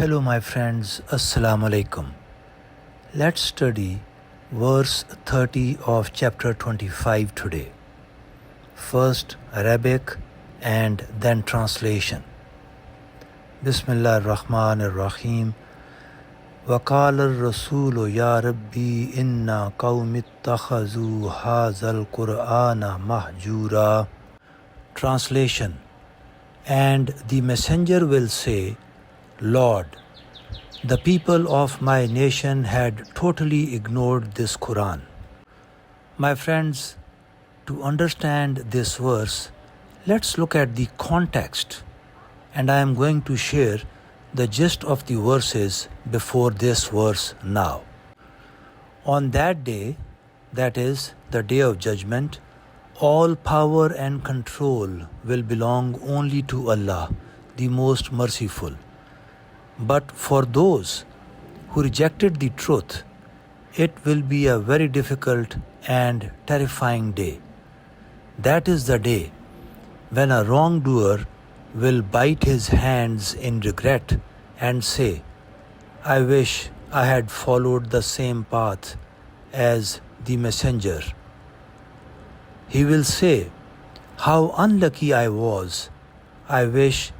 Hello, my friends. Assalamu alaikum. Let's study verse 30 of chapter 25 today. First Arabic and then translation. Bismillah ar-Rahman ar-Rahim. وَقَالَ الرَّسُولُ يَا رَبِّي إِنَّا قَوْمِ اتَّخَذُوا هَذَا الْقُرْآنَ مَهْجُورًا. Translation. And the messenger will say, Lord, the people of my nation had totally ignored this Quran. My friends, to understand this verse, let's look at the context, and I am going to share the gist of the verses before this verse now. On that day, that is, the day of judgment, all power and control will belong only to Allah, the most merciful. But for those who rejected the truth, it will be a very difficult and terrifying day. That is the day when a wrongdoer will bite his hands in regret and say, I wish I had followed the same path as the messenger. He will say, how unlucky I was. I wish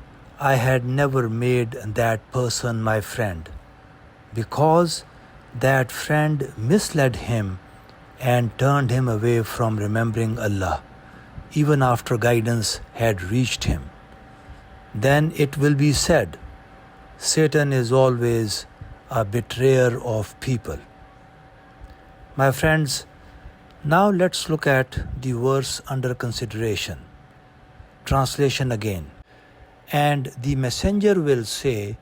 I had never made that person my friend, because that friend misled him and turned him away from remembering Allah, even after guidance had reached him. Then it will be said, Satan is always a betrayer of people. My friends, now let's look at the verse under consideration. Translation again. And the messenger will say,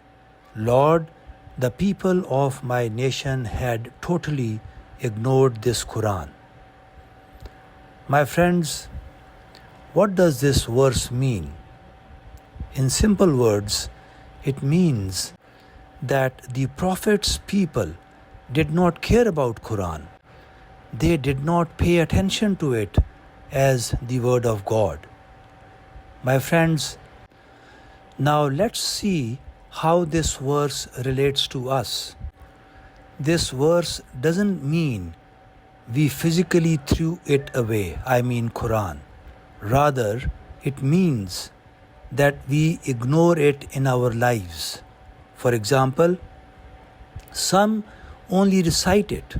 Lord, the people of my nation had totally ignored this Quran. My friends, what does this verse mean? In simple words, it means that the Prophet's people did not care about Quran. They did not pay attention to it as the word of God. My friends, now let's see how this verse relates to us. This verse doesn't mean we physically threw it away, I mean Quran. Rather, it means that we ignore it in our lives. For example, some only recite it,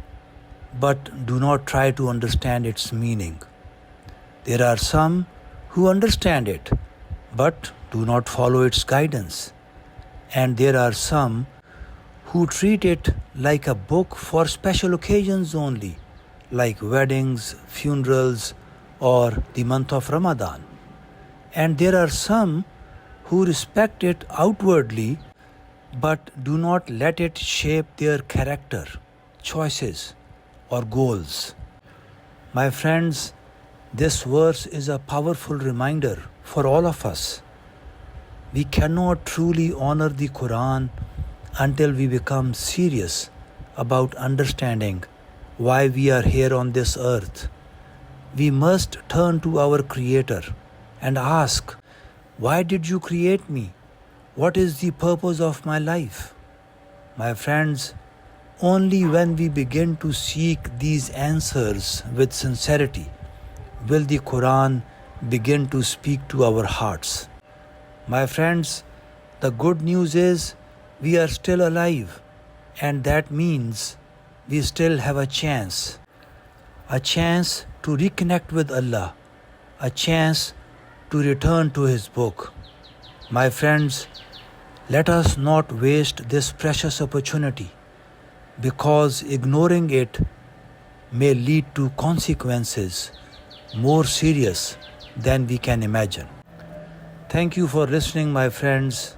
but do not try to understand its meaning. There are some who understand it, but do not follow its guidance. And there are some who treat it like a book for special occasions only, like weddings, funerals, or the month of Ramadan. And there are some who respect it outwardly, but do not let it shape their character, choices, or goals. My friends, this verse is a powerful reminder for all of us. We cannot truly honor the Quran until we become serious about understanding why we are here on this earth. We must turn to our Creator and ask, why did you create me? What is the purpose of my life? My friends, only when we begin to seek these answers with sincerity will the Quran begin to speak to our hearts. My friends, the good news is we are still alive, and that means we still have a chance to reconnect with Allah, a chance to return to His book. My friends, let us not waste this precious opportunity, because ignoring it may lead to consequences more serious than we can imagine. Thank you for listening, my friends.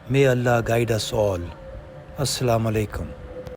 May Allah guide us all. Assalamu alaikum.